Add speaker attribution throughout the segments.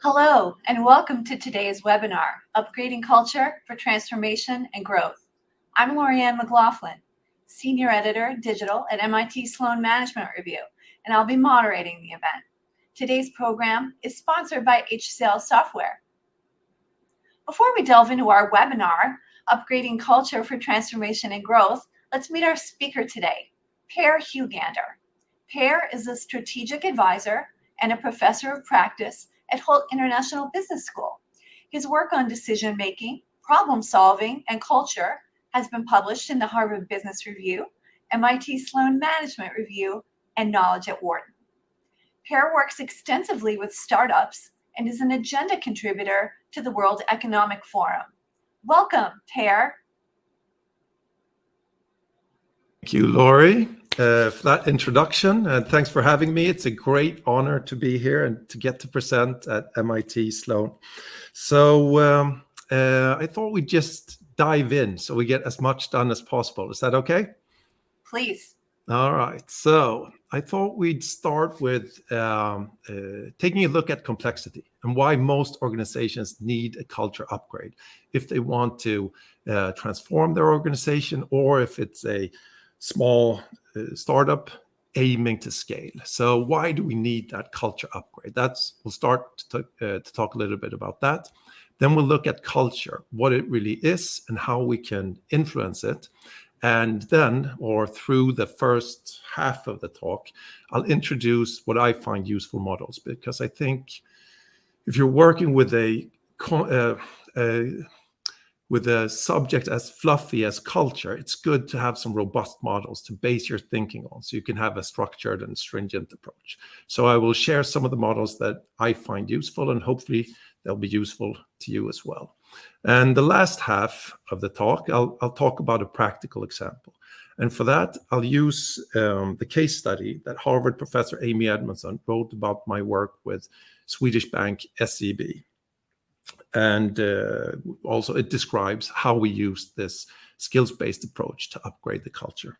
Speaker 1: Hello, and welcome to today's webinar, Upgrading Culture for Transformation and Growth. I'm Lorianne McLaughlin, Senior Editor, Digital at MIT Sloan Management Review, and I'll be moderating the event. Today's program is sponsored by HCL Software. Before we delve into our webinar, Upgrading Culture for Transformation and Growth, let's meet our speaker today, Per Hugander. Per is a strategic advisor and a professor of practice at Holt International Business School. His work on decision-making, problem-solving, and culture has been published in the Harvard Business Review, MIT Sloan Management Review, and Knowledge at Wharton. Per works extensively with startups and is an agenda contributor to the World Economic Forum. Welcome, Per.
Speaker 2: Thank you, Laurie, for that introduction, and thanks for having me. It's a great honor to be here and to get to present at MIT Sloan. So I thought we'd just dive in so we get as much done as possible. Is that okay?
Speaker 1: Please.
Speaker 2: All right. So I thought we'd start with taking a look at complexity and why most organizations need a culture upgrade if they want to transform their organization or if it's a small startup aiming to scale. So why do we need that culture upgrade? We'll start to talk a little bit about that. Then we'll look at culture, what it really is and how we can influence it. And then, or through the first half of the talk, I'll introduce what I find useful models, because I think if you're working with a subject as fluffy as culture, it's good to have some robust models to base your thinking on so you can have a structured and stringent approach. So I will share some of the models that I find useful, and hopefully they'll be useful to you as well. And the last half of the talk, I'll talk about a practical example. And for that, I'll use the case study that Harvard professor Amy Edmondson wrote about my work with Swedish bank SEB. And also it describes how we use this skills-based approach to upgrade the culture.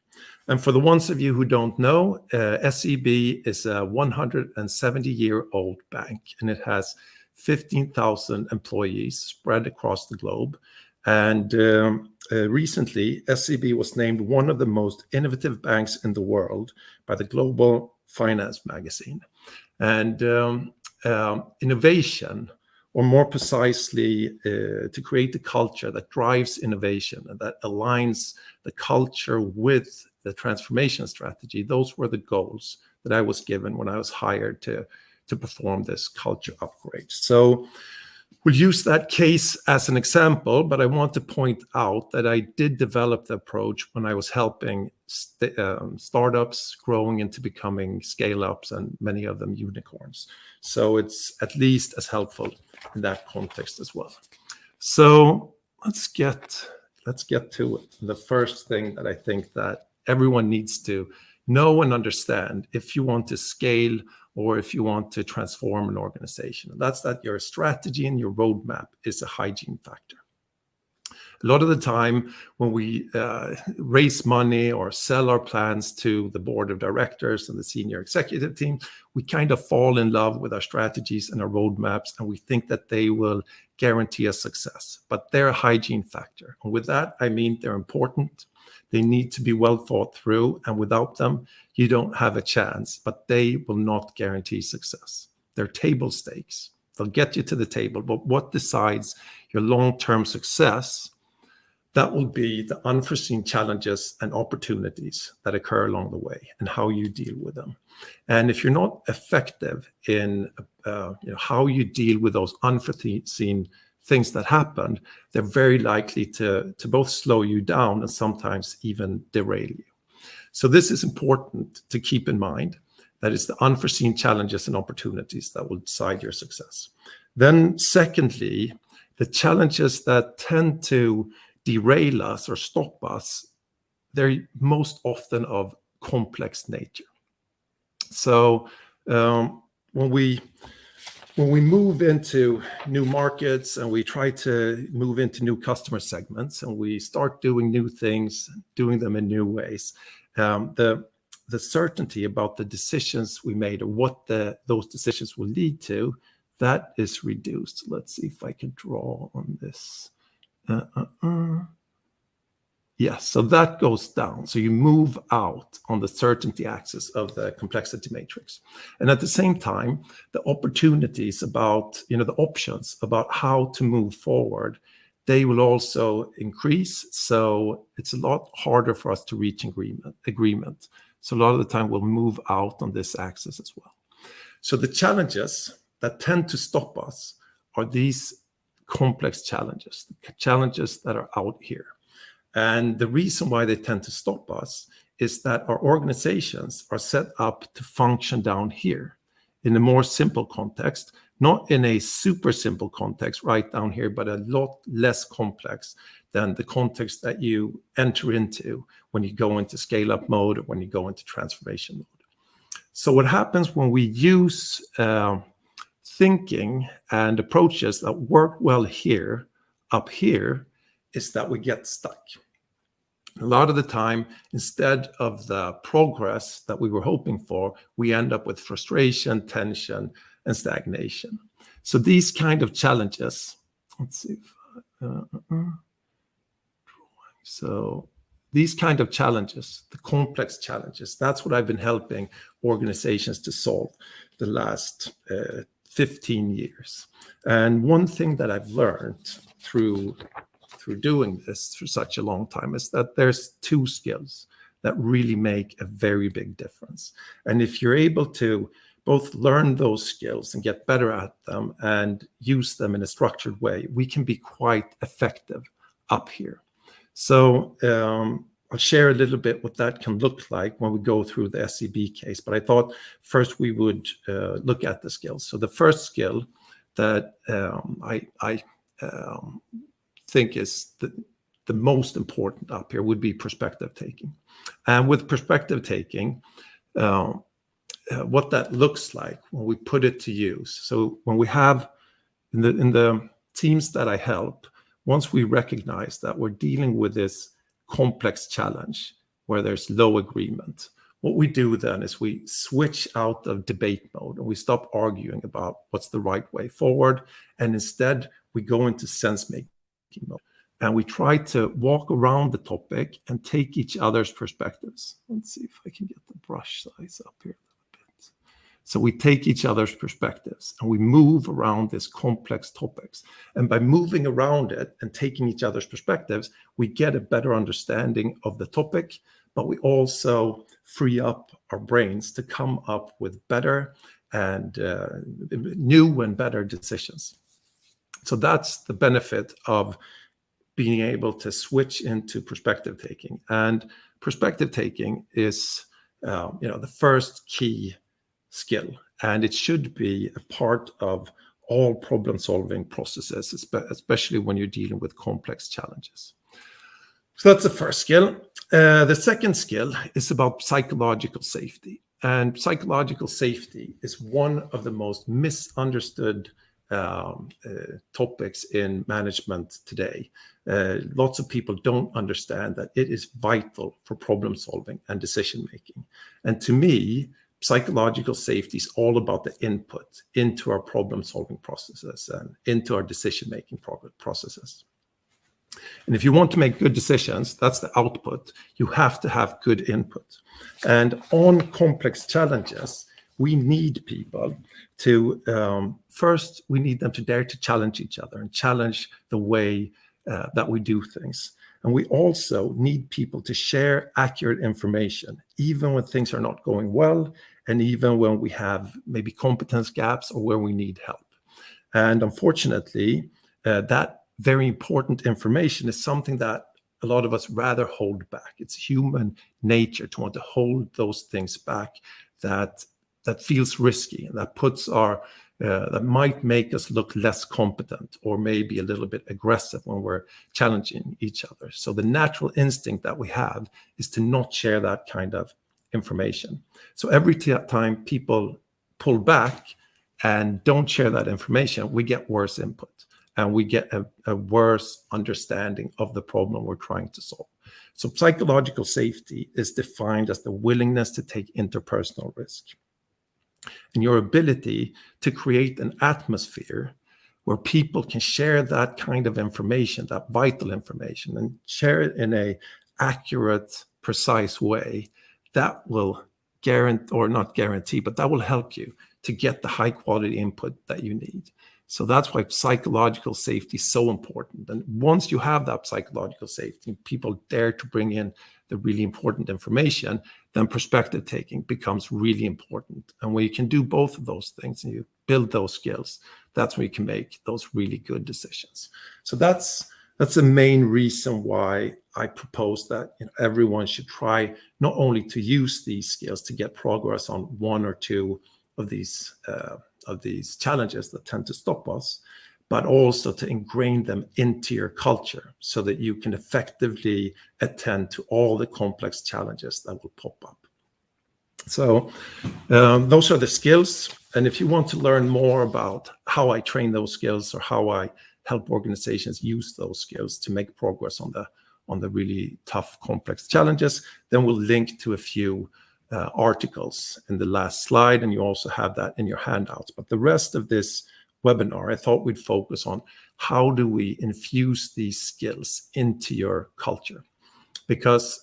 Speaker 2: And for the ones of you who don't know, SEB is a 170-year-old bank, and it has 15,000 employees spread across the globe. And recently, SEB was named one of the most innovative banks in the world by the Global Finance magazine. And innovation, or more precisely, to create a culture that drives innovation and that aligns the culture with the transformation strategy. Those were the goals that I was given when I was hired to perform this culture upgrade. So we'll use that case as an example, but I want to point out that I did develop the approach when I was helping startups growing into becoming scale-ups, and many of them unicorns. So it's at least as helpful in that context as well. So let's get to it. The first thing that I think that everyone needs to know and understand if you want to scale or if you want to transform an organization, and that's that your strategy and your roadmap is a hygiene factor. A lot of the time when we raise money or sell our plans to the board of directors and the senior executive team, we kind of fall in love with our strategies and our roadmaps, and we think that they will guarantee us success. But they're a hygiene factor. And with that, I mean they're important. They need to be well thought through, and without them, you don't have a chance, but they will not guarantee success. They're table stakes. They'll get you to the table, but what decides your long-term success? That will be the unforeseen challenges and opportunities that occur along the way and how you deal with them. And if you're not effective in how you deal with those unforeseen things that happened, they're very likely to both slow you down and sometimes even derail you. So this is important to keep in mind. That is the unforeseen challenges and opportunities that will decide your success. Then secondly, the challenges that tend to derail us or stop us, they're most often of complex nature. So when we move into new markets and we try to move into new customer segments and we start doing new things, doing them in new ways, the certainty about the decisions we made or what those decisions will lead to that is reduced. Let's see if I can draw on this. Yes, so that goes down. So you move out on the certainty axis of the complexity matrix. And at the same time, the opportunities about, the options about how to move forward, they will also increase. So it's a lot harder for us to reach agreement. So a lot of the time we'll move out on this axis as well. So the challenges that tend to stop us are these complex challenges, the challenges that are out here. And the reason why they tend to stop us is that our organizations are set up to function down here in a more simple context, not in a super simple context right down here, but a lot less complex than the context that you enter into when you go into scale-up mode or when you go into transformation mode. So what happens when we use thinking and approaches that work well here, up here, is that we get stuck. A lot of the time, instead of the progress that we were hoping for, we end up with frustration, tension, and stagnation. So these kind of challenges, let's see if, so these kind of challenges, the complex challenges, that's what I've been helping organizations to solve the last 15 years. And one thing that I've learned through doing this for such a long time is that there's two skills that really make a very big difference. And if you're able to both learn those skills and get better at them and use them in a structured way, we can be quite effective up here. So I'll share a little bit what that can look like when we go through the SEB case. But I thought first we would look at the skills. So the first skill that I think is the most important up here would be perspective taking. And with perspective taking, what that looks like when we put it to use. So when we have in the teams that I help, once we recognize that we're dealing with this complex challenge where there's low agreement, what we do then is we switch out of debate mode and we stop arguing about what's the right way forward. And instead we go into sense making mode. And we try to walk around the topic and take each other's perspectives. Let's see if I can get the brush size up here a little bit. So we take each other's perspectives and we move around these complex topics. And by moving around it and taking each other's perspectives, we get a better understanding of the topic, but we also free up our brains to come up with better and new and better decisions. So that's the benefit of being able to switch into perspective taking. And perspective taking is the first key skill, and it should be a part of all problem solving processes, especially when you're dealing with complex challenges. So that's the first skill. The second skill is about psychological safety. And psychological safety is one of the most misunderstood topics in management today. Lots of people don't understand that it is vital for problem solving and decision making. And to me, psychological safety is all about the input into our problem solving processes and into our decision making processes. And if you want to make good decisions, that's the output. You have to have good input. And on complex challenges, we need people to, first, we need them to dare to challenge each other and challenge the way that we do things. And we also need people to share accurate information, even when things are not going well, and even when we have maybe competence gaps or where we need help. And unfortunately, that very important information is something that a lot of us rather hold back. It's human nature to want to hold those things back that feels risky and that puts that might make us look less competent or maybe a little bit aggressive when we're challenging each other. So the natural instinct that we have is to not share that kind of information. So every time people pull back and don't share that information, we get worse input and we get a worse understanding of the problem we're trying to solve. So psychological safety is defined as the willingness to take interpersonal risk. and your ability to create an atmosphere where people can share that kind of information, that vital information, and share it in a accurate, precise way, that will guarantee, or not guarantee, but that will help you to get the high quality input that you need. So that's why psychological safety is so important. And once you have that psychological safety, people dare to bring in the really important information, then perspective taking becomes really important. And when you can do both of those things and you build those skills, that's when you can make those really good decisions. So that's the main reason why I propose that everyone should try not only to use these skills to get progress on one or two of these challenges that tend to stop us, but also to ingrain them into your culture so that you can effectively attend to all the complex challenges that will pop up. So those are the skills. And if you want to learn more about how I train those skills or how I help organizations use those skills to make progress on the really tough, complex challenges, then we'll link to a few articles in the last slide, and you also have that in your handouts. But the rest of this webinar, I thought we'd focus on how do we infuse these skills into your culture. Because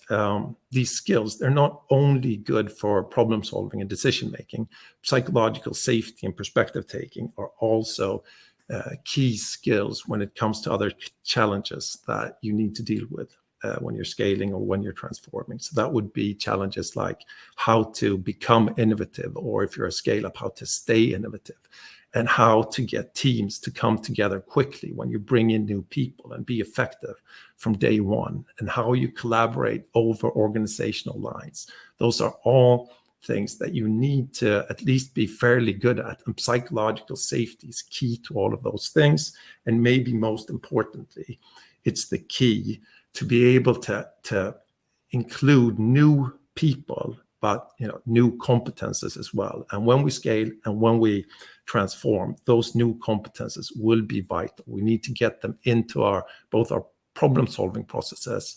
Speaker 2: these skills, they're not only good for problem solving and decision making, psychological safety and perspective taking are also key skills when it comes to other challenges that you need to deal with when you're scaling or when you're transforming. So that would be challenges like how to become innovative, or if you're a scale up, how to stay innovative, and how to get teams to come together quickly when you bring in new people and be effective from day one, and how you collaborate over organizational lines. Those are all things that you need to at least be fairly good at, and psychological safety is key to all of those things. And maybe most importantly, it's the key to be able to include new people, but new competences as well. And when we scale and when we transform, those new competences will be vital. We need to get them into both our problem-solving processes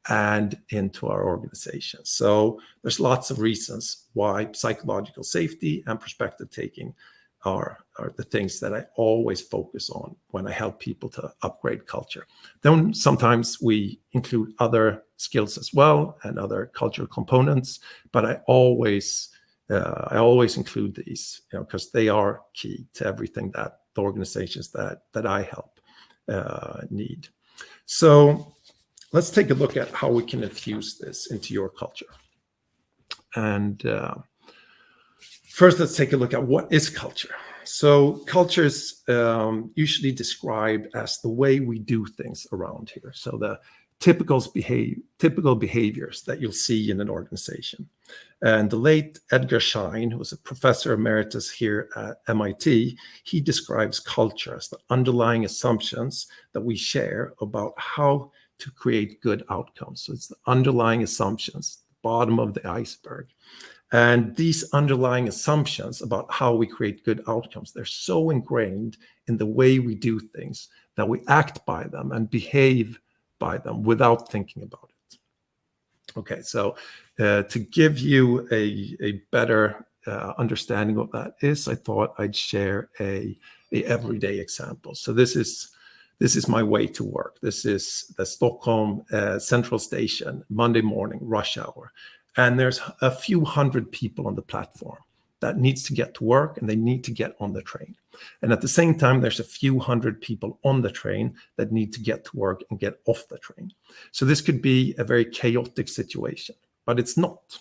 Speaker 2: and into our organization. So there's lots of reasons why psychological safety and perspective taking are the things that I always focus on when I help people to upgrade culture. Then sometimes we include other skills as well and other cultural components, but I always include these, because they are key to everything that the organizations that I help need. So let's take a look at how we can infuse this into your culture. And first, let's take a look at what is culture. So culture is usually described as the way we do things around here. So the typical behaviors that you'll see in an organization. And the late Edgar Schein, who was a professor emeritus here at MIT, he describes culture as the underlying assumptions that we share about how to create good outcomes. So it's the underlying assumptions, the bottom of the iceberg. And these underlying assumptions about how we create good outcomes, they're so ingrained in the way we do things that we act by them and behave by them without thinking about it. Okay, so to give you a better understanding of that is, I thought I'd share a everyday example. So this is my way to work. This is the Stockholm Central Station, Monday morning, rush hour. And there's a few hundred people on the platform that needs to get to work, and they need to get on the train. And at the same time, there's a few hundred people on the train that need to get to work and get off the train. So this could be a very chaotic situation, but it's not,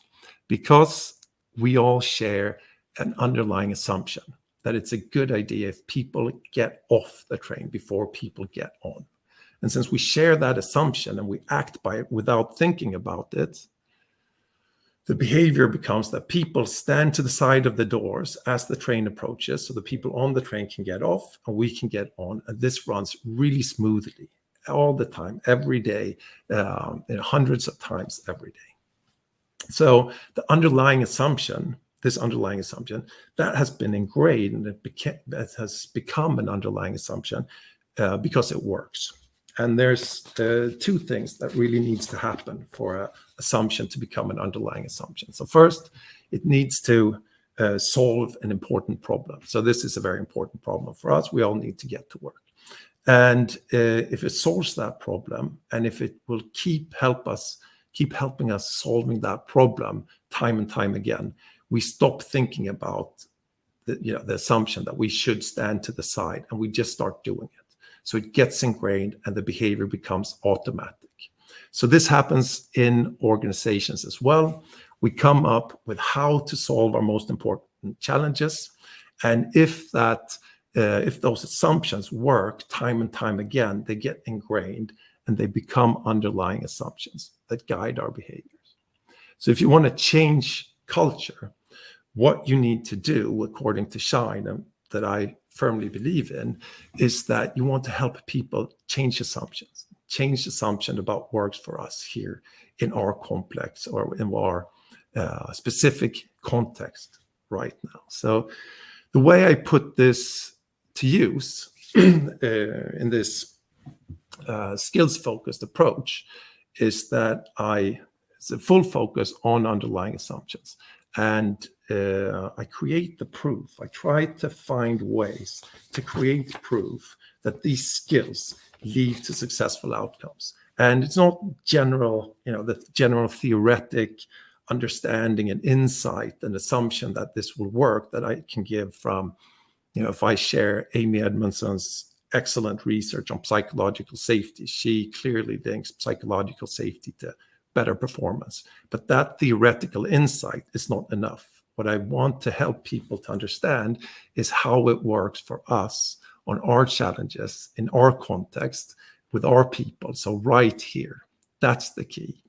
Speaker 2: because we all share an underlying assumption that it's a good idea if people get off the train before people get on. And since we share that assumption and we act by it without thinking about it, the behavior becomes that people stand to the side of the doors as the train approaches, so the people on the train can get off and we can get on. And this runs really smoothly all the time, every day, hundreds of times every day. So the underlying assumption, that has been ingrained, and that has become an underlying assumption because it works. And there's two things that really needs to happen for an assumption to become an underlying assumption. So first, it needs to solve an important problem. So this is a very important problem for us. We all need to get to work. And if it solves that problem, and if it will keep helping us solving that problem time and time again, we stop thinking about the assumption that we should stand to the side, and we just start doing it. So it gets ingrained and the behavior becomes automatic. So this happens in organizations as well. We come up with how to solve our most important challenges. And if those assumptions work time and time again, they get ingrained and they become underlying assumptions that guide our behaviors. So if you want to change culture, what you need to do, according to Shine, and that I firmly believe in, is that you want to help people change assumptions about what works for us here in our complex or in our specific context right now. So the way I put this to use in this skills-focused approach is that it's a full focus on underlying assumptions. And I create the proof. I try to find ways to create proof that these skills lead to successful outcomes. And it's not the general theoretic understanding and insight and assumption that this will work that I can give from, if I share Amy Edmondson's excellent research on psychological safety. She clearly links psychological safety to better performance. But that theoretical insight is not enough. What I want to help people to understand is how it works for us on our challenges, in our context, with our people. So right here, that's the key.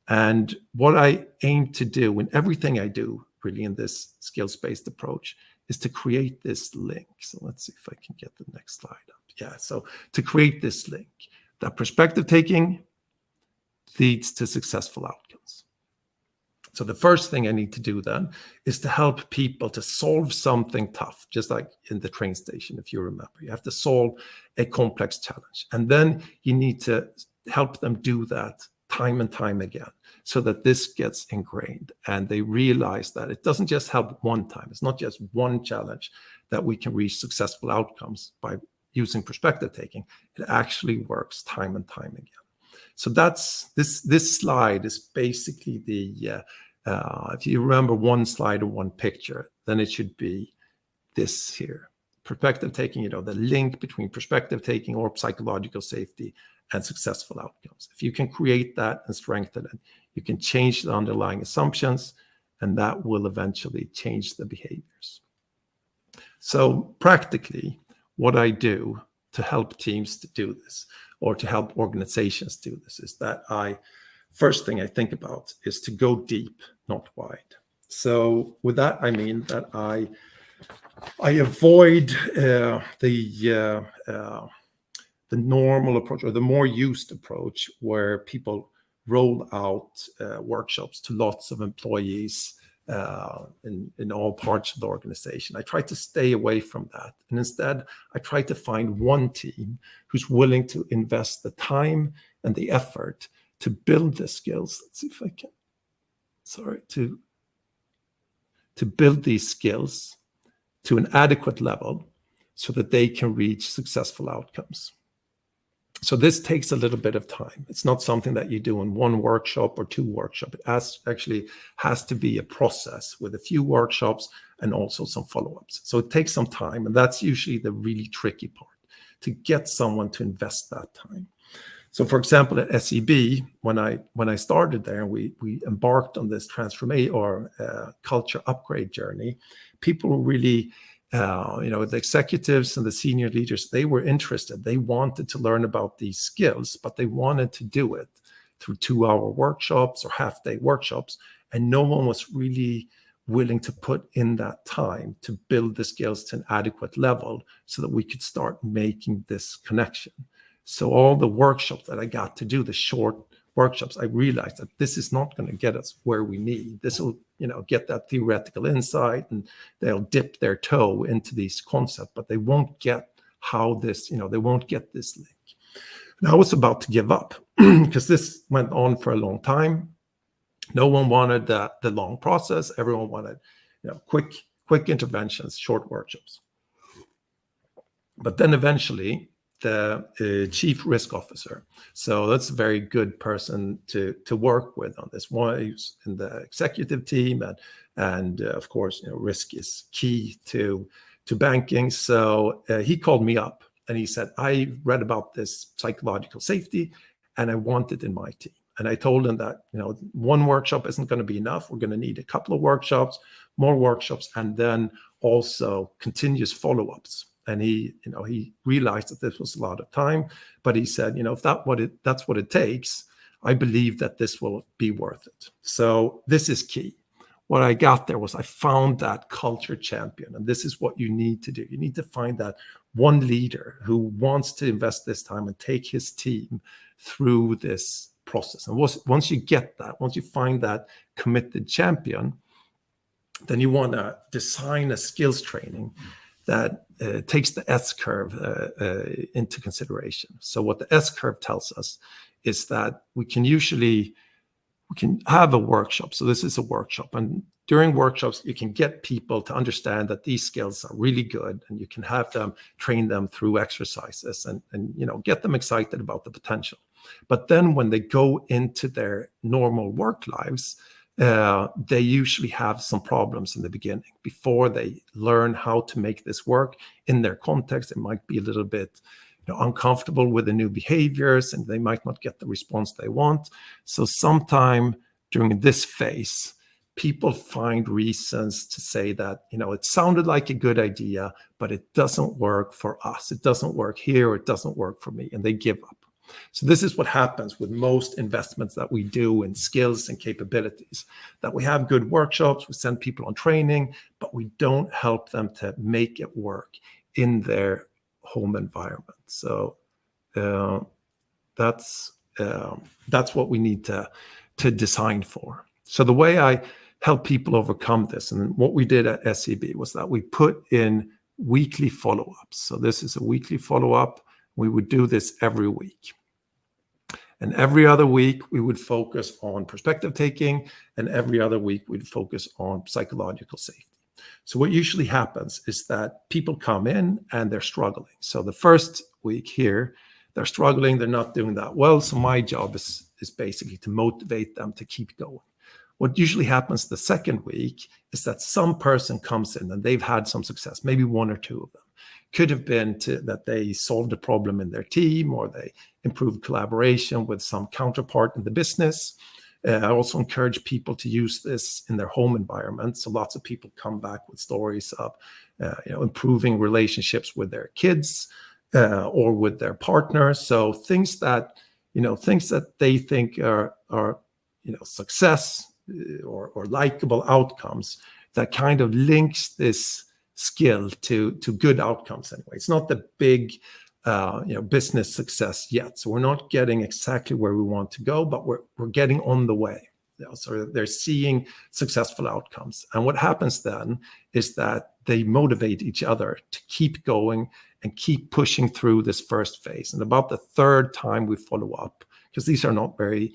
Speaker 2: And what I aim to do in everything I do, really in this skills-based approach, is to create this link. So let's see if I can get the next slide up. Yeah, so to create this link, that perspective taking leads to successful outcomes. So the first thing I need to do then is to help people to solve something tough, just like in the train station, if you remember. You have to solve a complex challenge. And then you need to help them do that time and time again so that this gets ingrained and they realize that it doesn't just help one time. It's not just one challenge that we can reach successful outcomes by using perspective taking. It actually works time and time again. So that's this slide is basically the if you remember one slide or one picture, then it should be this here. Perspective taking, the link between perspective taking or psychological safety and successful outcomes. If you can create that and strengthen it, you can change the underlying assumptions, and that will eventually change the behaviors. So practically, what I do to help teams to do this, or to help organizations do this, is that first thing I think about is to go deep, not wide. So with that, I mean that I avoid the normal approach or the more used approach where people roll out workshops to lots of employees in all parts of the organization. I try to stay away from that. And instead, I try to find one team who's willing to invest the time and the effort to build the skills. Let's see if I can, to build these skills to an adequate level so that they can reach successful outcomes. So this takes a little bit of time. It's not something that you do in one workshop or two workshops. It actually has to be a process with a few workshops and also some follow-ups. So it takes some time, and that's usually the really tricky part, to get someone to invest that time. So for example, at SEB, when I started there, we embarked on this transformation or culture upgrade journey. People were really the executives and the senior leaders, they were interested. They wanted to learn about these skills, but they wanted to do it through 2-hour workshops or half-day workshops. And no one was really willing to put in that time to build the skills to an adequate level so that we could start making this connection. So all the workshops that I got to do, the short workshops, I realized that this is not going to get us where we need. This will, get that theoretical insight, and they'll dip their toe into these concepts, but they won't get how this, they won't get this link. And I was about to give up because this went on for a long time. No one wanted the long process. Everyone wanted, quick quick interventions, short workshops. But then eventually the chief risk officer, so that's a very good person to work with on this one. He's in the executive team, and of course, risk is key to banking. So he called me up and he said, I read about this psychological safety and I want it in my team. And I told him that, one workshop isn't going to be enough. We're going to need a couple of workshops, more workshops, and then also continuous follow-ups. And he realized that this was a lot of time, but he said, if that's what it takes, I believe that this will be worth it. So this is key. What I got there was I found that culture champion, and this is what you need to do. You need to find that one leader who wants to invest this time and take his team through this process. And once you get that, once you find that committed champion, then you want to design a skills training that takes the S-curve into consideration. So what the S-curve tells us is that we can have a workshop. So this is a workshop. And during workshops, you can get people to understand that these skills are really good, and you can have them train them through exercises and get them excited about the potential. But then when they go into their normal work lives, they usually have some problems in the beginning before they learn how to make this work in their context. It might be a little bit uncomfortable with the new behaviors, and they might not get the response they want. So sometime during this phase, people find reasons to say that, it sounded like a good idea, but it doesn't work for us. It doesn't work here, or it doesn't work for me, and they give up. So this is what happens with most investments that we do in skills and capabilities, that we have good workshops, we send people on training, but we don't help them to make it work in their home environment. So that's what we need to design for. So the way I help people overcome this, and what we did at SEB, was that we put in weekly follow-ups. So this is a weekly follow-up. We would do this every week. And every other week, we would focus on perspective taking, and every other week, we'd focus on psychological safety. So what usually happens is that people come in and they're struggling. So the first week here, they're struggling, they're not doing that well. So my job is basically to motivate them to keep going. What usually happens the second week is that some person comes in and they've had some success, maybe one or two of them. Could have been that they solved a problem in their team, or they improved collaboration with some counterpart in the business. I also encourage people to use this in their home environment. So lots of people come back with stories of improving relationships with their kids or with their partners. So things that they think are success or likable outcomes, that kind of links this skill to good outcomes anyway. It's not the big business success yet. So we're not getting exactly where we want to go, but we're getting on the way. So they're seeing successful outcomes. And what happens then is that they motivate each other to keep going and keep pushing through this first phase. And about the third time we follow up, because these are not very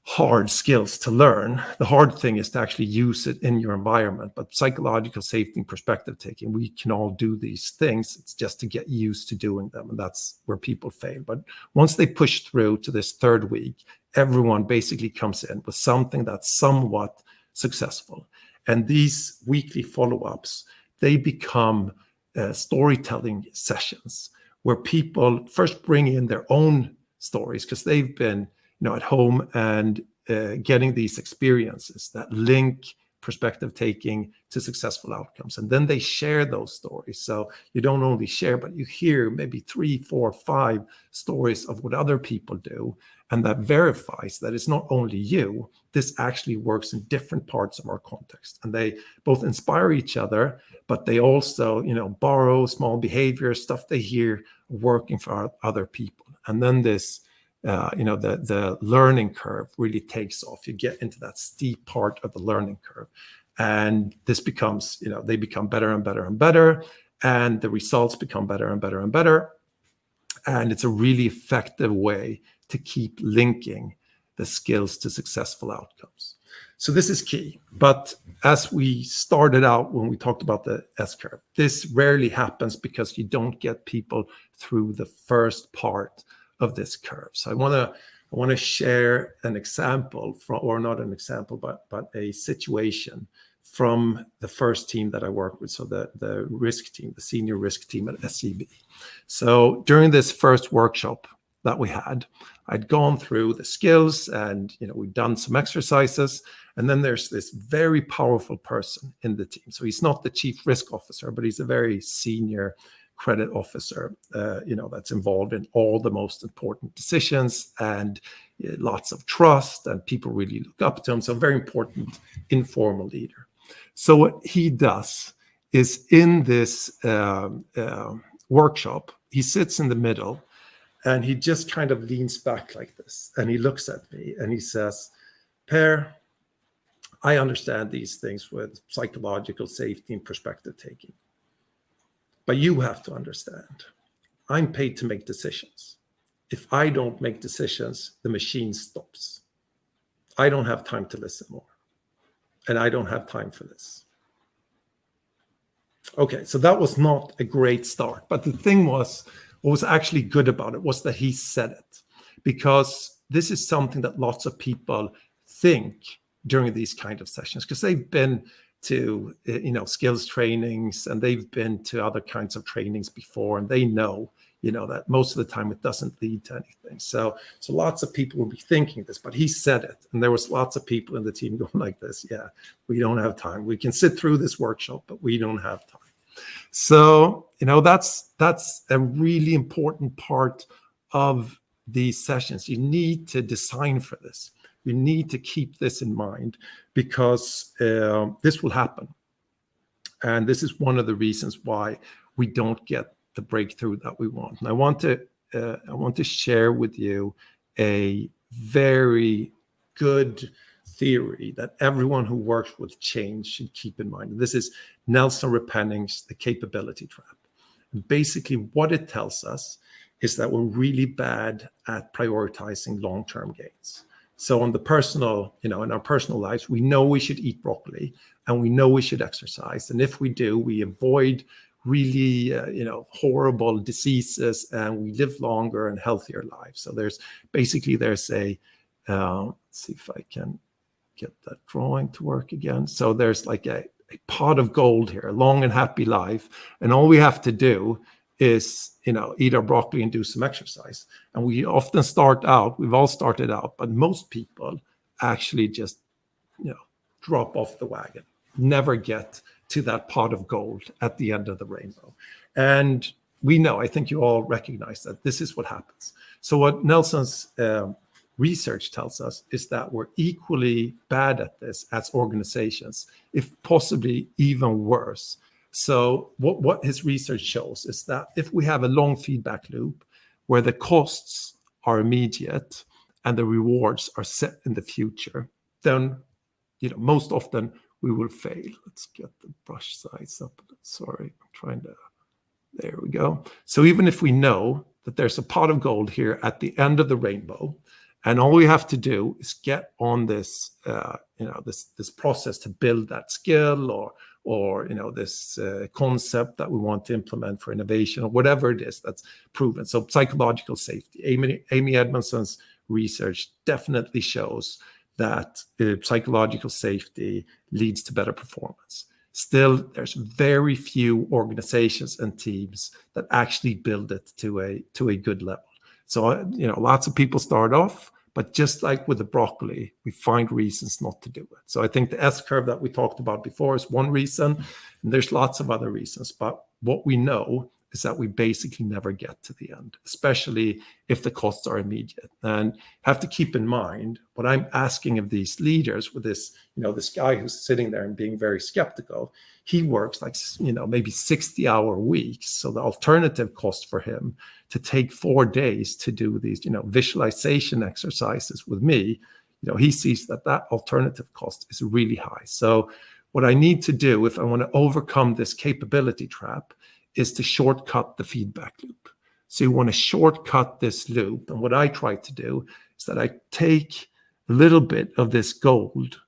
Speaker 2: hard skills to learn. The hard thing is to actually use it in your environment. But psychological safety and perspective taking, we can all do these things. It's just to get used to doing them. And that's where people fail. But once they push through to this third week, everyone basically comes in with something that's somewhat successful. And these weekly follow-ups, they become storytelling sessions where people first bring in their own stories, because they've been at home and getting these experiences that link perspective taking to successful outcomes. And then they share those stories. So you don't only share, but you hear maybe 3, 4, 5 stories of what other people do. And that verifies that it's not only you, this actually works in different parts of our context. And they both inspire each other, but they also, borrow small behaviors, stuff they hear working for other people. And then this the learning curve really takes off. You get into that steep part of the learning curve, and this becomes, they become better and better and better, and the results become better and better and better. And it's a really effective way to keep linking the skills to successful outcomes. So this is key. But as we started out when we talked about the S-curve, this rarely happens because you don't get people through the first part of this curve. So I want to share an example from, or not an example, but a situation from the first team that I work with. So the risk team, the senior risk team at SEB. So during this first workshop that we had, I'd gone through the skills and, we'd done some exercises. And then there's this very powerful person in the team. So he's not the chief risk officer, but he's a very senior credit officer, that's involved in all the most important decisions and lots of trust, and people really look up to him. So a very important informal leader. So what he does is in this workshop, he sits in the middle and he just kind of leans back like this. And he looks at me and he says, Per, I understand these things with psychological safety and perspective taking. But you have to understand, I'm paid to make decisions. If I don't make decisions, the machine stops. I don't have time to listen more. And I don't have time for this. Okay, so that was not a great start. But the thing was, what was actually good about it was that he said it. Because this is something that lots of people think during these kind of sessions, because they've been to skills trainings and they've been to other kinds of trainings before, and they know that most of the time it doesn't lead to anything. So lots of people will be thinking this, but he said it, and there was lots of people in the team going like this. Yeah, we don't have time. We can sit through this workshop, but we don't have time. So that's a really important part of these sessions. You need to design for this. You need to keep this in mind, because this will happen. And this is one of the reasons why we don't get the breakthrough that we want. And I want to share with you a very good theory that everyone who works with change should keep in mind. And this is Nelson Repenning's The Capability Trap. And basically what it tells us is that we're really bad at prioritizing long-term gains. So on the personal, in our personal lives, we know we should eat broccoli and we know we should exercise. And if we do, we avoid really, horrible diseases and we live longer and healthier lives. So there's a, let's see if I can get that drawing to work again. So there's like a pot of gold here, a long and happy life. And all we have to do is, eat our broccoli and do some exercise. And we often we've all started out, but most people actually just, drop off the wagon, never get to that pot of gold at the end of the rainbow. And we know, I think you all recognize that this is what happens. So what Nelson's research tells us is that we're equally bad at this as organizations, if possibly even worse. So what his research shows is that if we have a long feedback loop where the costs are immediate and the rewards are set in the future, then, most often we will fail. Let's get the brush size up. Sorry, there we go. So even if we know that there's a pot of gold here at the end of the rainbow, and all we have to do is get on this, this process to build that skill or this concept that we want to implement for innovation, or whatever it is that's proven. So psychological safety. Amy Edmondson's research definitely shows that psychological safety leads to better performance. Still, there's very few organizations and teams that actually build it to a good level. So, lots of people start off, but just like with the broccoli, we find reasons not to do it. So I think the S-curve that we talked about before is one reason, and there's lots of other reasons. But what we know is that we basically never get to the end, especially if the costs are immediate. And have to keep in mind what I'm asking of these leaders with this, this guy who's sitting there and being very skeptical. He works like, maybe 60-hour weeks. So the alternative cost for him to take 4 days to do these, visualization exercises with me, he sees that alternative cost is really high. So what I need to do if I want to overcome this capability trap is to shortcut the feedback loop. So you want to shortcut this loop. And what I try to do is that I take a little bit of this gold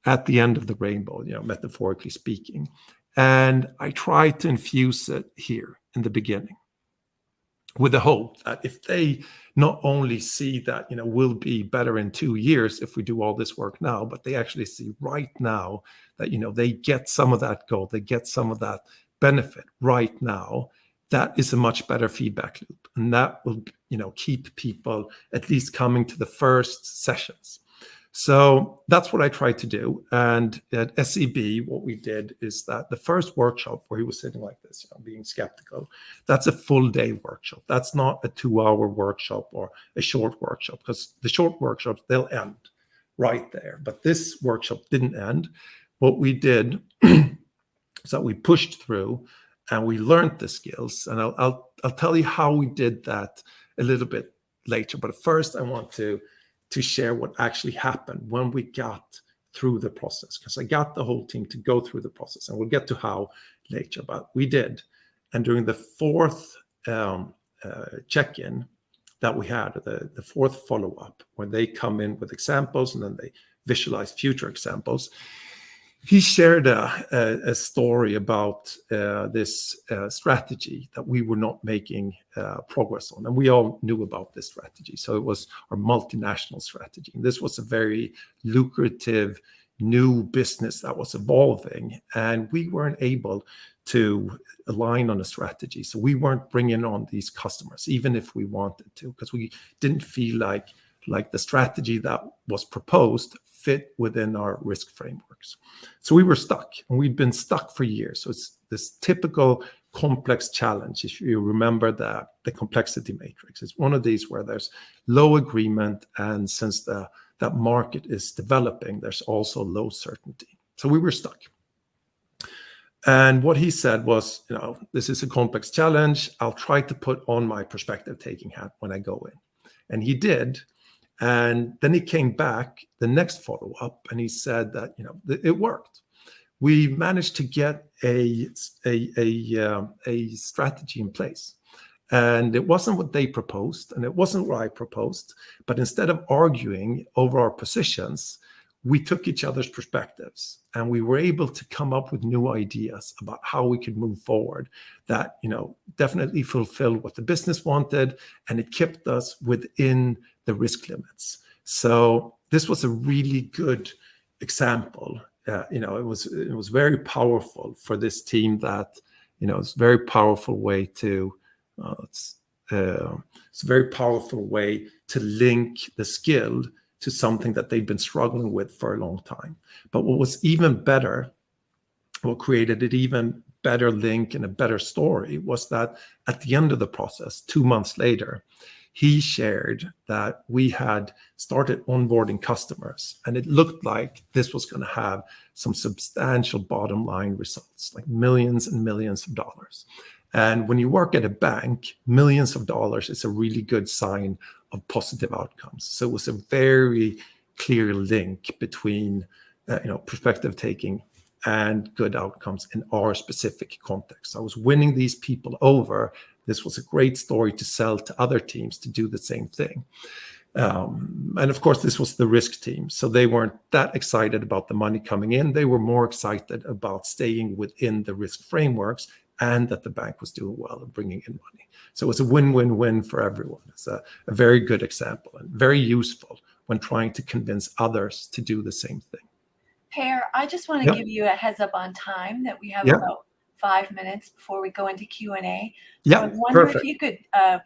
Speaker 2: at the end of the rainbow, metaphorically speaking. And I try to infuse it here in the beginning with the hope that if they not only see that, we'll be better in 2 years if we do all this work now, but they actually see right now that, they get some of that goal, they get some of that benefit right now, that is a much better feedback loop. And that will, keep people at least coming to the first sessions. So that's what I tried to do. And at SEB, what we did is that the first workshop where he was sitting like this, being skeptical, that's a full day workshop. That's not a 2-hour workshop or a short workshop, because the short workshops, they'll end right there. But this workshop didn't end. What we did is that we pushed through and we learned the skills. And I'll tell you how we did that a little bit later. But first, I want to share what actually happened when we got through the process, because I got the whole team to go through the process, and we'll get to how later, but we did. And during the fourth check-in that we had, the fourth follow-up, when they come in with examples and then they visualize future examples, he shared a story about this strategy that we were not making progress on. And we all knew about this strategy. So it was our multinational strategy. And this was a very lucrative new business that was evolving. And we weren't able to align on a strategy. So we weren't bringing on these customers, even if we wanted to, because we didn't feel like the strategy that was proposed fit within our risk frameworks. So we were stuck, and we'd been stuck for years. So it's this typical complex challenge. If you remember the complexity matrix, it's one of these where there's low agreement, and since that market is developing, there's also low certainty. So we were stuck. And what he said was, this is a complex challenge. I'll try to put on my perspective taking hat when I go in. And he did. And then he came back the next follow-up, and he said that, it worked. We managed to get a strategy in place. And it wasn't what they proposed, and it wasn't what I proposed. But instead of arguing over our positions, we took each other's perspectives, and we were able to come up with new ideas about how we could move forward that, definitely fulfilled what the business wanted, and it kept us within the risk limits. So this was a really good example. It was very powerful for this team. That it's a very powerful way to it's a very powerful way to link the skill to something that they've been struggling with for a long time. But what was even better, what created an even better link and a better story, was that at the end of the process, 2 months later, he shared that we had started onboarding customers, and it looked like this was going to have some substantial bottom line results, like millions and millions of dollars. And when you work at a bank, millions of dollars is a really good sign of positive outcomes. So it was a very clear link between, perspective taking and good outcomes in our specific context. I was winning these people over. This was a great story to sell to other teams to do the same thing. And of course, this was the risk team. So they weren't that excited about the money coming in. They were more excited about staying within the risk frameworks and that the bank was doing well and bringing in money. So it was a win-win-win for everyone. It's a very good example and very useful when trying to convince others to do the same thing.
Speaker 1: Per, I just want to give you a heads up on time that we have about 5 minutes before we go into Q&A. So I wonder if you could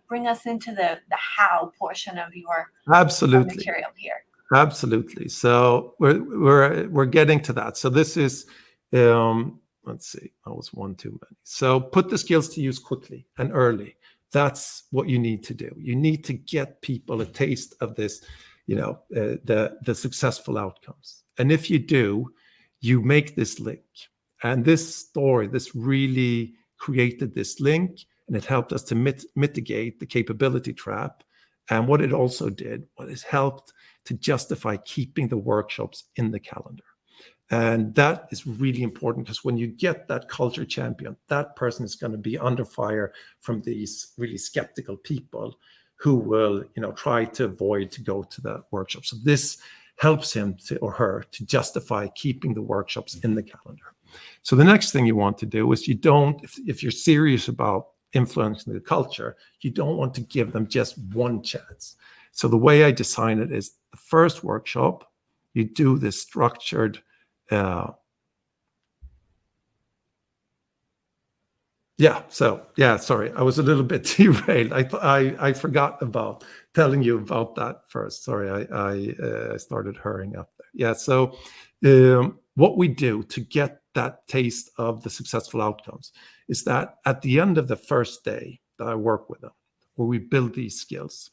Speaker 1: bring us into the how portion of your material here.
Speaker 2: Absolutely. So we're getting to that. So this is, let's see, that was one too many. So put the skills to use quickly and early. That's what you need to do. You need to get people a taste of this, the successful outcomes. And if you do, you make this link. And this story, this really created this link, and it helped us to mitigate the capability trap. And what it also did, what it helped to justify keeping the workshops in the calendar. And that is really important, because when you get that culture champion, that person is going to be under fire from these really skeptical people who will, try to avoid to go to the workshop. So this helps him or her to justify keeping the workshops in the calendar. So the next thing you want to do is if you're serious about influencing the culture, you don't want to give them just one chance. So the way I design it is the first workshop, you do this structured, sorry, I was a little bit derailed. I forgot about telling you about that first. Sorry, I started hurrying up there. Yeah, so what we do to get that taste of the successful outcomes is that at the end of the first day that I work with them, where we build these skills,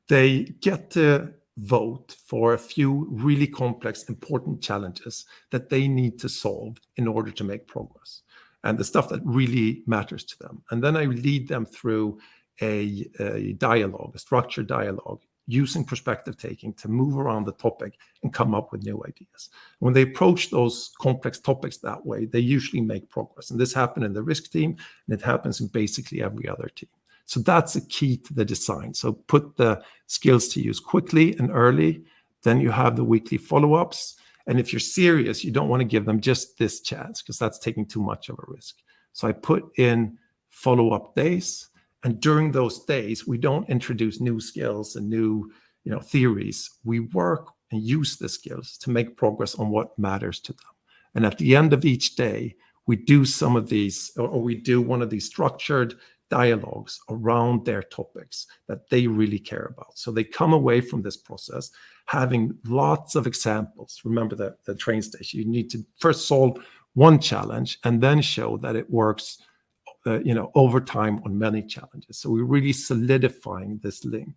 Speaker 2: they get to vote for a few really complex, important challenges that they need to solve in order to make progress, and the stuff that really matters to them. And then I lead them through a dialogue, a structured dialogue, using perspective taking to move around the topic and come up with new ideas. When they approach those complex topics that way, they usually make progress. And this happened in the risk team, and it happens in basically every other team. So that's a key to the design. So put the skills to use quickly and early. Then you have the weekly follow-ups. And if you're serious, you don't want to give them just this chance, because that's taking too much of a risk. So I put in follow-up days. And during those days, we don't introduce new skills and new theories. We work and use the skills to make progress on what matters to them. And at the end of each day, we do some of these, or we do one of these structured dialogues around their topics that they really care about. So they come away from this process having lots of examples. Remember the train station. You need to first solve one challenge and then show that it works over time on many challenges. So we're really solidifying this link.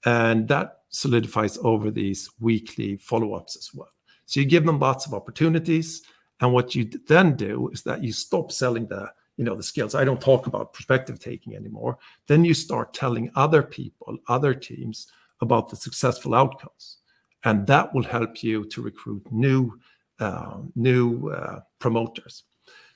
Speaker 2: And that solidifies over these weekly follow-ups as well. So you give them lots of opportunities. And what you then do is that you stop selling the skills. I don't talk about perspective taking anymore. Then you start telling other people, other teams about the successful outcomes. And that will help you to recruit new promoters.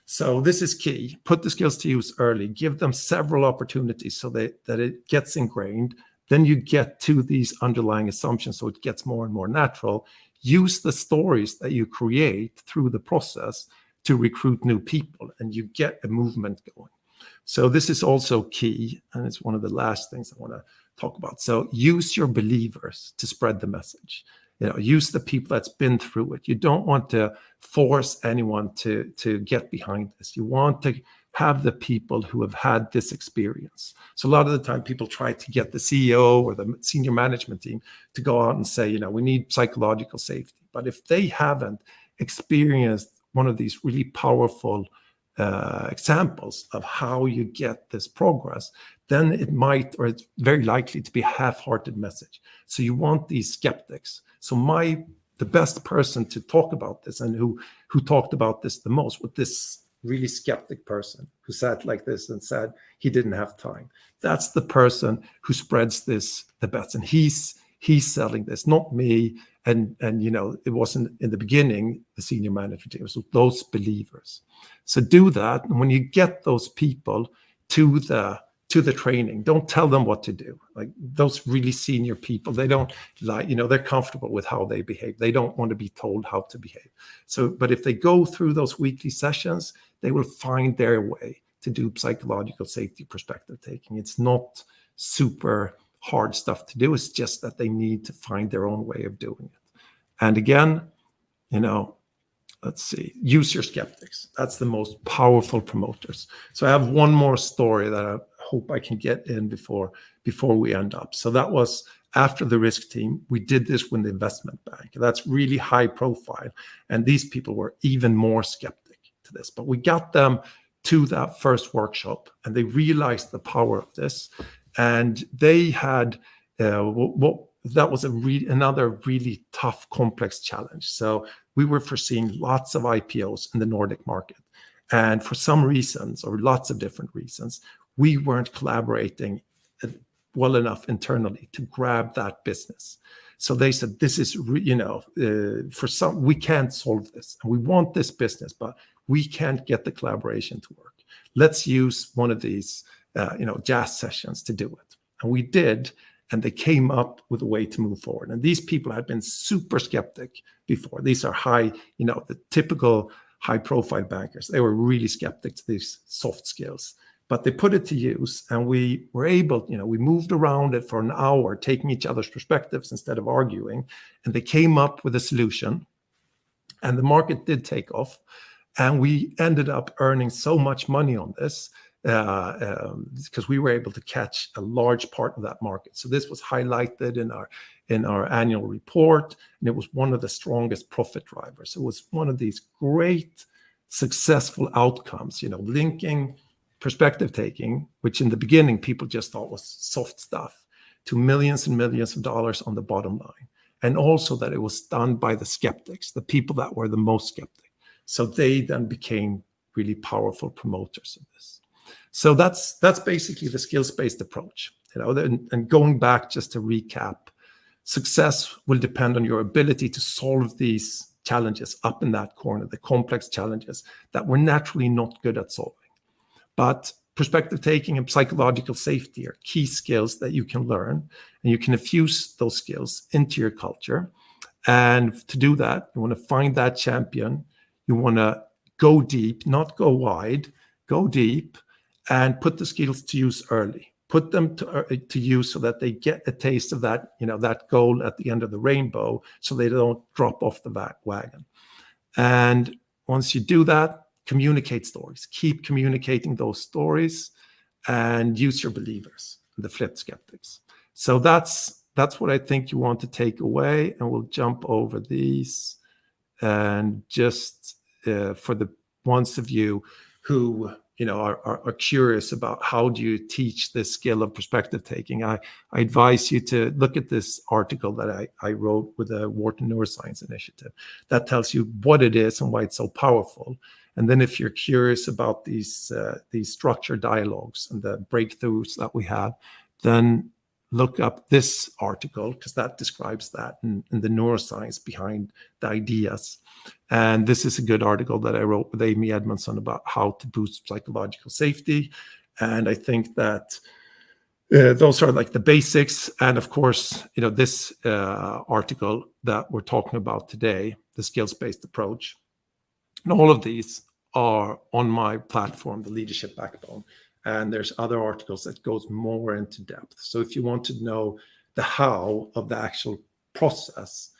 Speaker 2: So this is key. Put the skills to use early. Give them several opportunities so that it gets ingrained. Then you get to these underlying assumptions so it gets more and more natural. Use the stories that you create through the process to recruit new people, and you get a movement going. So this is also key, and it's one of the last things I want to talk about. So use your believers to spread the message. Use the people that's been through it. You don't want to force anyone to get behind this. You want to have the people who have had this experience. So a lot of the time people try to get the CEO or the senior management team to go out and say, we need psychological safety. But if they haven't experienced one of these really powerful examples of how you get this progress, then it might, or it's very likely to be a half-hearted message. So you want these skeptics. So the best person to talk about this, and who talked about this the most, was this really skeptic person who sat like this and said he didn't have time. That's the person who spreads this the best, and he's selling this, not me. And it wasn't in the beginning the senior management team. It was those believers. So do that, and when you get those people to the training, don't tell them what to do. Like those really senior people, they don't they're comfortable with how they behave. They don't want to be told how to behave. So, but if they go through those weekly sessions, they will find their way to do psychological safety perspective taking. It's not super hard stuff to do. It's just that they need to find their own way of doing it. And again, let's see, use your skeptics. That's the most powerful promoters. So I have one more story that I hope I can get in before we end up. So that was after the risk team. We did this with the investment bank. That's really high profile. And these people were even more skeptic to this. But we got them to that first workshop, and they realized the power of this. And they had that was another really tough, complex challenge. So we were foreseeing lots of IPOs in the Nordic market. And for some reasons, or lots of different reasons, we weren't collaborating well enough internally to grab that business. So they said, this is, we can't solve this. And we want this business, but we can't get the collaboration to work. Let's use one of these, jazz sessions to do it. And we did. and they came up with a way to move forward. And these people had been super skeptic before. These are high, the typical high profile bankers. They were really skeptic to these soft skills, but they put it to use, and we were able, we moved around it for an hour, taking each other's perspectives instead of arguing, and they came up with a solution, and the market did take off, and we ended up earning so much money on this because we were able to catch a large part of that market. So this was highlighted in our annual report, and it was one of the strongest profit drivers. It was one of these great successful outcomes, linking perspective taking, which in the beginning people just thought was soft stuff, to millions and millions of dollars on the bottom line. And also that it was done by the skeptics, the people that were the most skeptic. So they then became really powerful promoters of this. So that's basically the skills-based approach. And going back, just to recap, success will depend on your ability to solve these challenges up in that corner, the complex challenges that we're naturally not good at solving. But perspective taking and psychological safety are key skills that you can learn, and you can infuse those skills into your culture. And to do that, you want to find that champion. You want to go deep, not go wide, go deep, and put the skills to use early. Put them to use so that they get a taste of that, that goal at the end of the rainbow, so they don't drop off the wagon. And once you do that, communicate stories. Keep communicating those stories, and use your believers, the flip skeptics. So that's what I think you want to take away. And we'll jump over these. And just for the ones of you who are curious about how do you teach this skill of perspective taking, I advise you to look at this article that I wrote with the Wharton Neuroscience Initiative. That tells you what it is and why it's so powerful. And then if you're curious about these structured dialogues and the breakthroughs that we have, then look up this article, because that describes that and the neuroscience behind the ideas. And this is a good article that I wrote with Amy Edmondson about how to boost psychological safety. And I think that those are like the basics. And of course, this article that we're talking about today, the skills-based approach, and all of these are on my platform, the Leadership Backbone. And there's other articles that goes more into depth. So if you want to know the how of the actual process,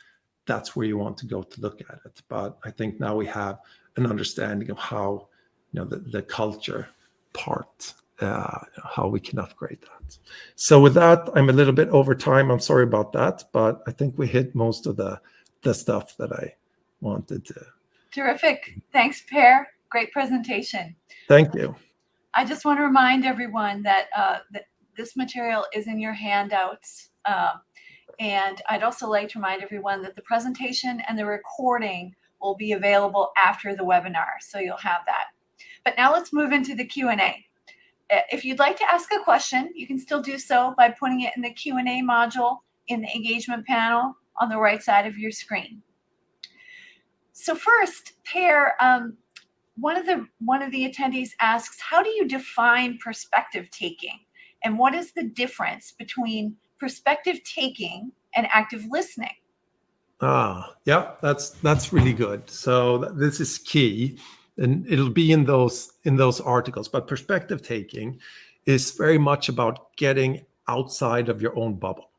Speaker 2: that's where you want to go to look at it. But I think now we have an understanding of how, the culture part, how we can upgrade that. So with that, I'm a little bit over time. I'm sorry about that, but I think we hit most of the stuff that I wanted to.
Speaker 1: Terrific. Thanks, Per. Great presentation.
Speaker 2: Thank you.
Speaker 1: I just want to remind everyone that this material is in your handouts. And I'd also like to remind everyone that the presentation and the recording will be available after the webinar, so you'll have that. But now let's move into the Q&A. If you'd like to ask a question, you can still do so by putting it in the Q&A module in the engagement panel on the right side of your screen. So first, Per, one of the attendees asks, how do you define perspective taking? And what is the difference between perspective taking and active listening?
Speaker 2: Yeah, that's really good. So this is key, and it'll be in those articles. But perspective taking is very much about getting outside of your own bubble.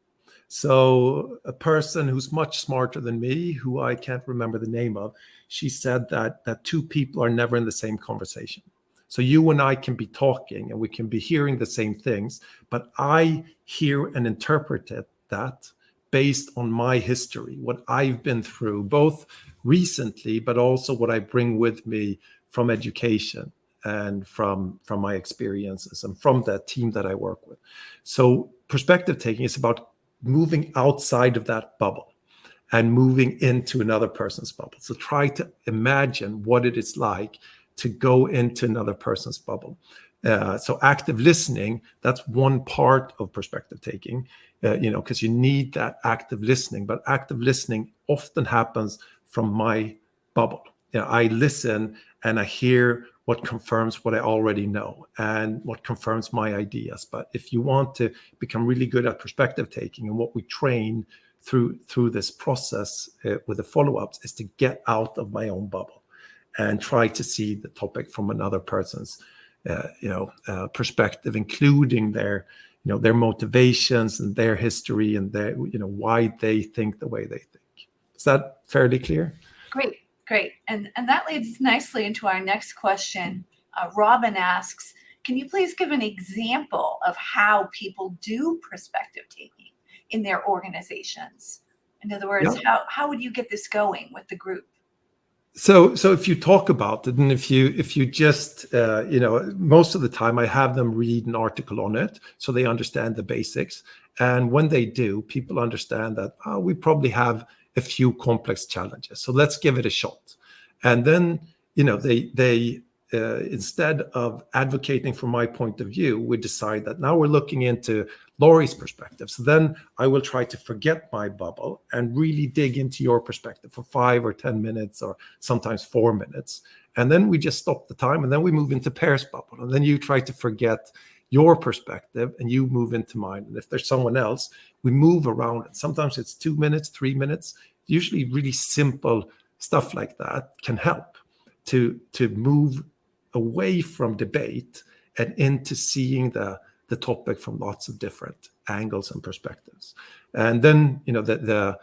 Speaker 2: So a person who's much smarter than me, who I can't remember the name of, she said that two people are never in the same conversation. So you and I can be talking and we can be hearing the same things, but I hear and interpret that based on my history, what I've been through, both recently, but also what I bring with me from education and from my experiences and from that team that I work with. So perspective taking is about moving outside of that bubble and moving into another person's bubble. So try to imagine what it is like to go into another person's bubble. So active listening, that's one part of perspective taking, because you need that active listening. But active listening often happens from my bubble. I listen and I hear what confirms what I already know and what confirms my ideas. But if you want to become really good at perspective taking, and what we train through this process with the follow-ups is to get out of my own bubble and try to see the topic from another person's perspective, including their motivations and their history and their why they think the way they think. Is that fairly clear?
Speaker 1: Great. And that leads nicely into our next question. Robin asks, can you please give an example of how people do perspective taking in their organizations? In other words, how would you get this going with the group?
Speaker 2: So if you talk about it, and if you just most of the time I have them read an article on it so they understand the basics, and when they do, people understand that we probably have a few complex challenges, so let's give it a shot. And then they instead of advocating from my point of view, we decide that now we're looking into Laurie's perspective. So then I will try to forget my bubble and really dig into your perspective for 5 or 10 minutes or sometimes 4 minutes. And then we just stop the time, and then we move into Per's bubble. And then you try to forget your perspective and you move into mine. And if there's someone else, we move around it. Sometimes it's 2 minutes, 3 minutes. Usually really simple stuff like that can help to move away from debate and into seeing the topic from lots of different angles and perspectives. And then the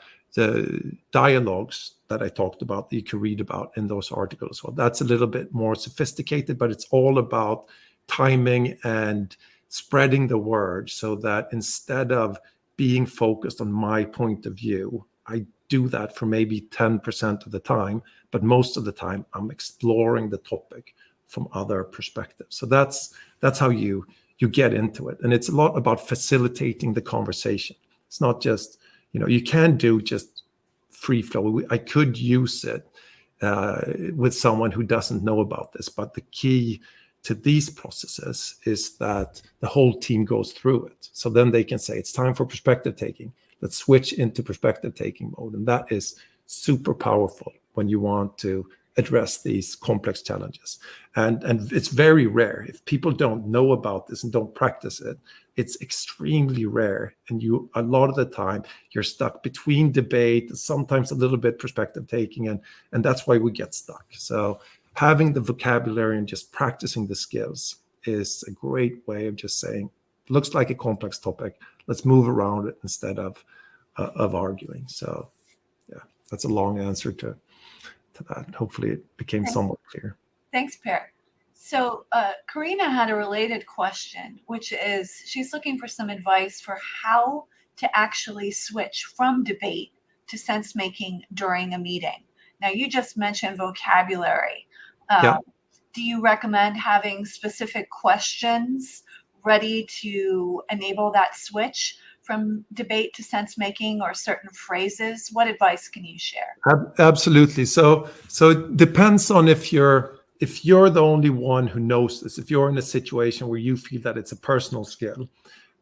Speaker 2: dialogues that I talked about that you can read about in those articles, well, that's a little bit more sophisticated, but it's all about timing and spreading the word so that instead of being focused on my point of view, I do that for maybe 10% of the time, but most of the time I'm exploring the topic from other perspectives. So that's how you get into it. And it's a lot about facilitating the conversation. It's not just, you can do just free flow. I could use it with someone who doesn't know about this, but the key to these processes is that the whole team goes through it. So then they can say, it's time for perspective taking. Let's switch into perspective taking mode. And that is super powerful when you want to address these complex challenges. And it's very rare. If people don't know about this and don't practice it, it's extremely rare. And a lot of the time, you're stuck between debate, sometimes a little bit perspective taking, and that's why we get stuck. So having the vocabulary and just practicing the skills is a great way of just saying, looks like a complex topic, let's move around it instead of arguing. So yeah, that's a long answer to that. Hopefully it became somewhat clear.
Speaker 1: Thanks, Per. So Karina had a related question, which is she's looking for some advice for how to actually switch from debate to sense making during a meeting. Now, you just mentioned vocabulary. Do you recommend having specific questions ready to enable that switch from debate to sense making, or certain phrases? What advice can you share?
Speaker 2: Absolutely. So it depends on if you're the only one who knows this. If you're in a situation where you feel that it's a personal skill,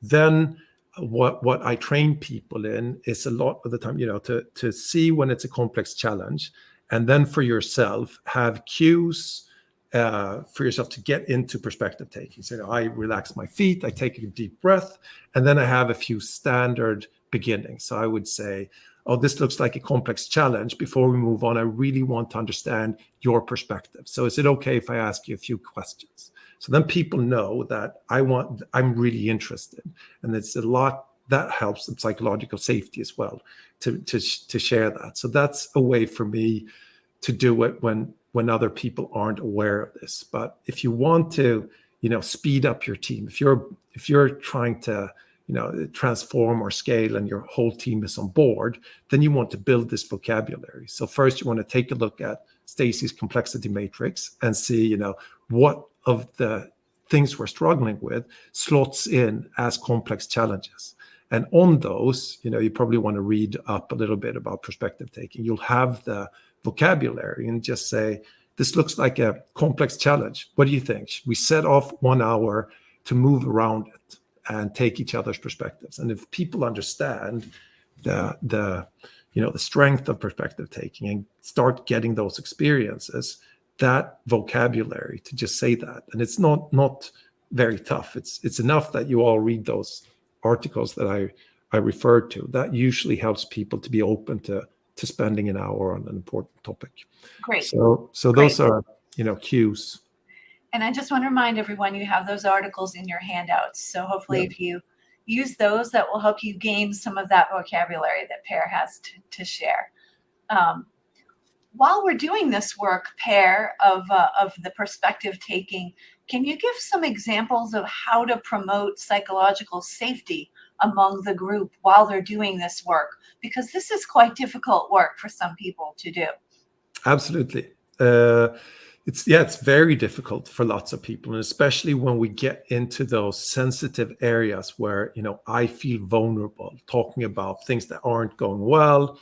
Speaker 2: then what I train people in is a lot of the time, to see when it's a complex challenge, and then for yourself have cues for yourself to get into perspective taking. So I relax my feet, I take a deep breath, and then I have a few standard beginnings. So I would say, oh, this looks like a complex challenge. Before we move on, I really want to understand your perspective. So is it okay if I ask you a few questions? So then people know that I'm really interested. And it's a lot that helps in psychological safety as well to share that. So that's a way for me to do it when other people aren't aware of this. But if you want to, speed up your team, if you're trying to, transform or scale and your whole team is on board, then you want to build this vocabulary. So first you want to take a look at Stacy's complexity matrix and see, what of the things we're struggling with slots in as complex challenges. And on those, you probably want to read up a little bit about perspective taking. You'll have the vocabulary and just say, this looks like a complex challenge. What do you think? Should we set off 1 hour to move around it and take each other's perspectives? And if people understand the strength of perspective taking and start getting those experiences, that vocabulary to just say that. And it's not very tough. It's enough that you all read those articles that I referred to. That usually helps people to be open to spending an hour on an important topic.
Speaker 1: Great.
Speaker 2: So
Speaker 1: Great.
Speaker 2: those are, cues.
Speaker 1: And I just want to remind everyone, you have those articles in your handouts. So hopefully if you use those, that will help you gain some of that vocabulary that Per has to share. While we're doing this work, Per, of the perspective taking, can you give some examples of how to promote psychological safety among the group while they're doing this work? Because this is quite difficult work for some people to do.
Speaker 2: Absolutely. It's very difficult for lots of people, and especially when we get into those sensitive areas where, I feel vulnerable talking about things that aren't going well,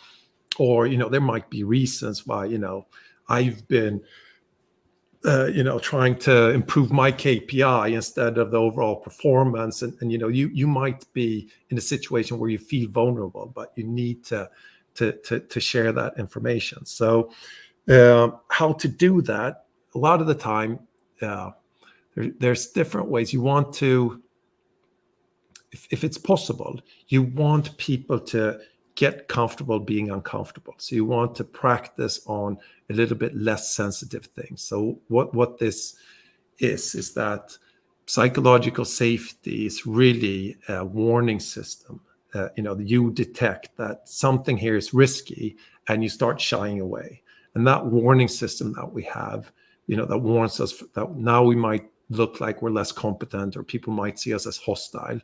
Speaker 2: or, there might be reasons why, I've been, trying to improve my KPI instead of the overall performance. And you might be in a situation where you feel vulnerable, but you need to share that information. So how to do that? A lot of the time, there's different ways. You want to, if it's possible, you want people to get comfortable being uncomfortable. So you want to practice on a little bit less sensitive things. So what this is that psychological safety is really a warning system. You detect that something here is risky and you start shying away. And that warning system that we have, that warns us that now we might look like we're less competent, or people might see us as hostile.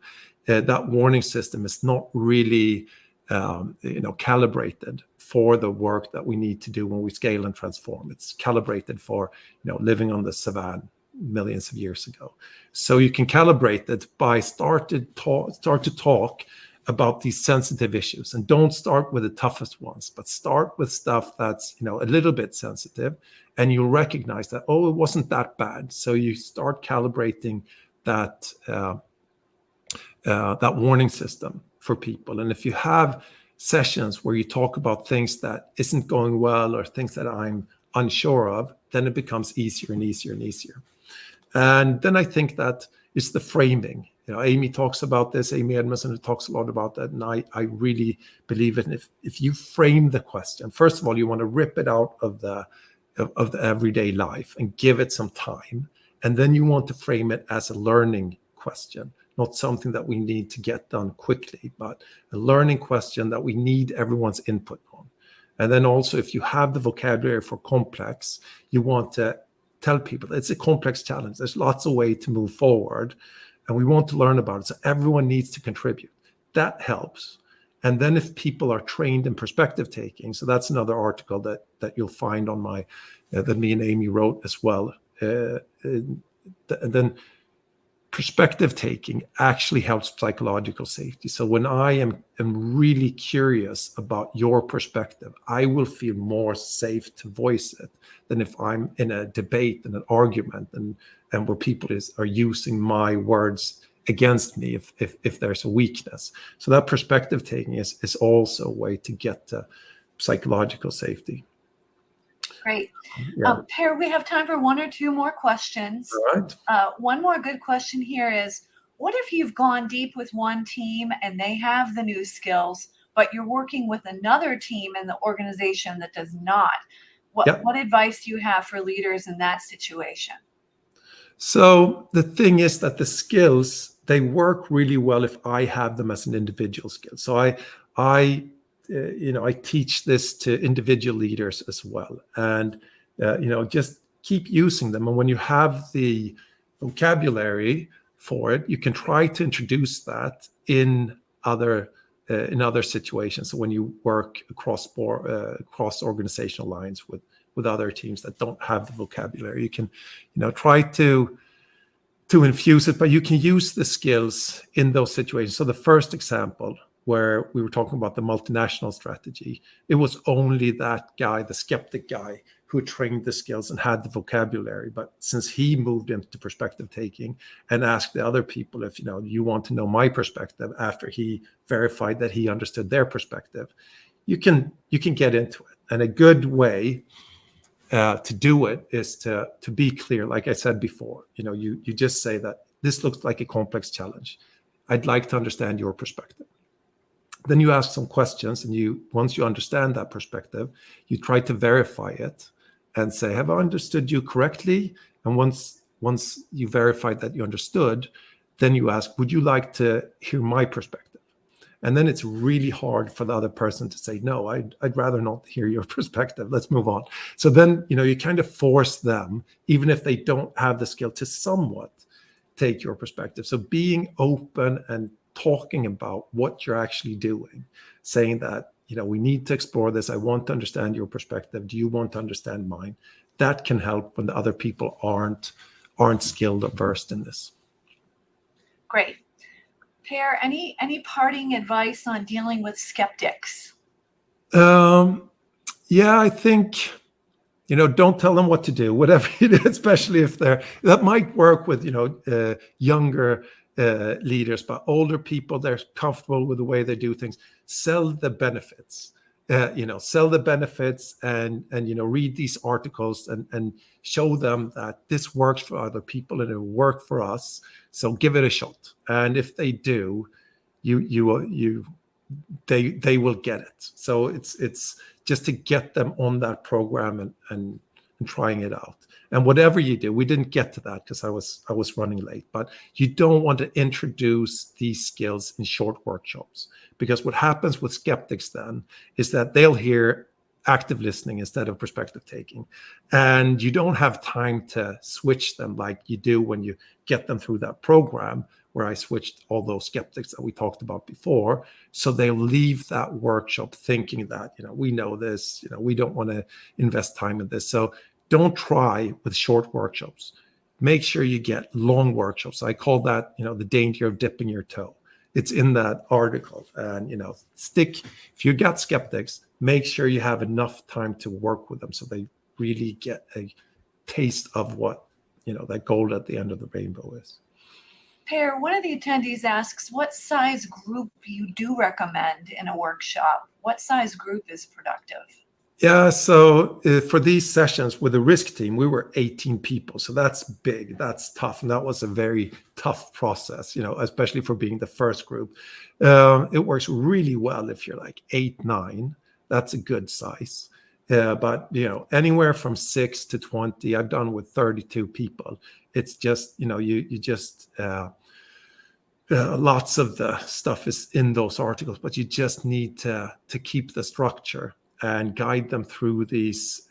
Speaker 2: That warning system is not really calibrated for the work that we need to do when we scale and transform. It's calibrated for, living on the savannah millions of years ago. So you can calibrate it by start to talk about these sensitive issues, and don't start with the toughest ones, but start with stuff that's, a little bit sensitive, and you'll recognize that, it wasn't that bad. So you start calibrating that that warning system for people. And if you have sessions where you talk about things that isn't going well or things that I'm unsure of, then it becomes easier and easier and easier. And then I think that it's the framing. Amy talks about this, Amy Edmondson talks a lot about that. And I really believe it. And if you frame the question, first of all, you want to rip it out of the everyday life and give it some time. And then you want to frame it as a learning question, not something that we need to get done quickly, but a learning question that we need everyone's input on. And then also, if you have the vocabulary for complex, you want to tell people it's a complex challenge. There's lots of ways to move forward, and we want to learn about it. So everyone needs to contribute. That helps. And then if people are trained in perspective taking, so that's another article that you'll find on my, that me and Amy wrote as well. And then perspective taking actually helps psychological safety. So when I am really curious about your perspective, I will feel more safe to voice it than if I'm in a debate and an argument and where people are using my words against me if there's a weakness. So that perspective taking is also a way to get to psychological safety.
Speaker 1: Great.
Speaker 2: Yeah.
Speaker 1: Per, we have time for one or two more questions.
Speaker 2: All right.
Speaker 1: One more good question here is, what if you've gone deep with one team and they have the new skills, but you're working with another team in the organization that does not? What advice do you have for leaders in that situation? So
Speaker 2: the thing is that the skills, they work really well if I have them as an individual skill. So I teach this to individual leaders as well, and just keep using them. And when you have the vocabulary for it, you can try to introduce that in other situations. So when you work across organizational lines with other teams that don't have the vocabulary, you can try to infuse it, but you can use the skills in those situations. So the first example, where we were talking about the multinational strategy, it was only that guy, the skeptic guy, who trained the skills and had the vocabulary. But since he moved into perspective taking and asked the other people if, you want to know my perspective, after he verified that he understood their perspective, you can get into it. And a good way to do it is to be clear. Like I said before, you just say that this looks like a complex challenge. I'd like to understand your perspective. Then you ask some questions, and once you understand that perspective, you try to verify it and say, have I understood you correctly? And once you verified that you understood, then you ask, would you like to hear my perspective? And then it's really hard for the other person to say, no, I'd rather not hear your perspective. Let's move on. So then, you kind of force them, even if they don't have the skill, to somewhat take your perspective. So being open and talking about what you're actually doing, saying that, we need to explore this. I want to understand your perspective. Do you want to understand mine? That can help when the other people aren't skilled or versed in this.
Speaker 1: Great. Per, any parting advice on dealing with skeptics?
Speaker 2: Yeah, I think, don't tell them what to do, whatever you do, especially if that might work with, younger leaders, but older people, they're comfortable with the way they do things. Sell the benefits, sell the benefits and read these articles and show them that this works for other people and it will work for us. So give it a shot. And if they do, they will get it. So it's just to get them on that program and trying it out. And whatever you do, we didn't get to that because I was running late, but you don't want to introduce these skills in short workshops, because what happens with skeptics then is that they'll hear active listening instead of perspective taking. And you don't have time to switch them like you do when you get them through that program where I switched all those skeptics that we talked about before. So they'll leave that workshop thinking that, we know this, we don't want to invest time in this. So don't try with short workshops. Make sure you get long workshops. I call that, the danger of dipping your toe. It's in that article. And, if you got skeptics, make sure you have enough time to work with them so they really get a taste of what, that gold at the end of the rainbow is.
Speaker 1: Per, one of the attendees asks what size group you do recommend in a workshop. What size group is productive?
Speaker 2: Yeah, so for these sessions with the risk team, we were 18 people. So that's big, that's tough. And that was a very tough process, especially for being the first group. It works really well if you're like 8, 9. That's a good size. But, anywhere from 6 to 20, I've done with 32 people. It's just, you just... lots of the stuff is in those articles, but you just need to keep the structure and guide them through these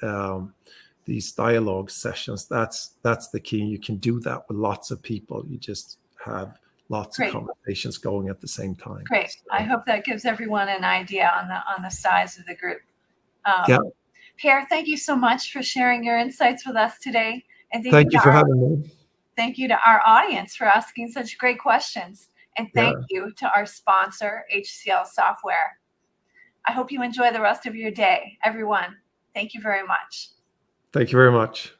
Speaker 2: dialogue sessions. That's the key. You can do that with lots of people. You just have lots
Speaker 1: Great.
Speaker 2: of conversations going at the same time.
Speaker 1: Great. So, I hope that gives everyone an idea on the size of the group.
Speaker 2: Yeah.
Speaker 1: Per, thank you so much for sharing your insights with us today. And
Speaker 2: thank you for having me.
Speaker 1: Thank you to our audience for asking such great questions. And thank you to our sponsor, HCL Software. I hope you enjoy the rest of your day, everyone. Thank you very much.
Speaker 2: Thank you very much.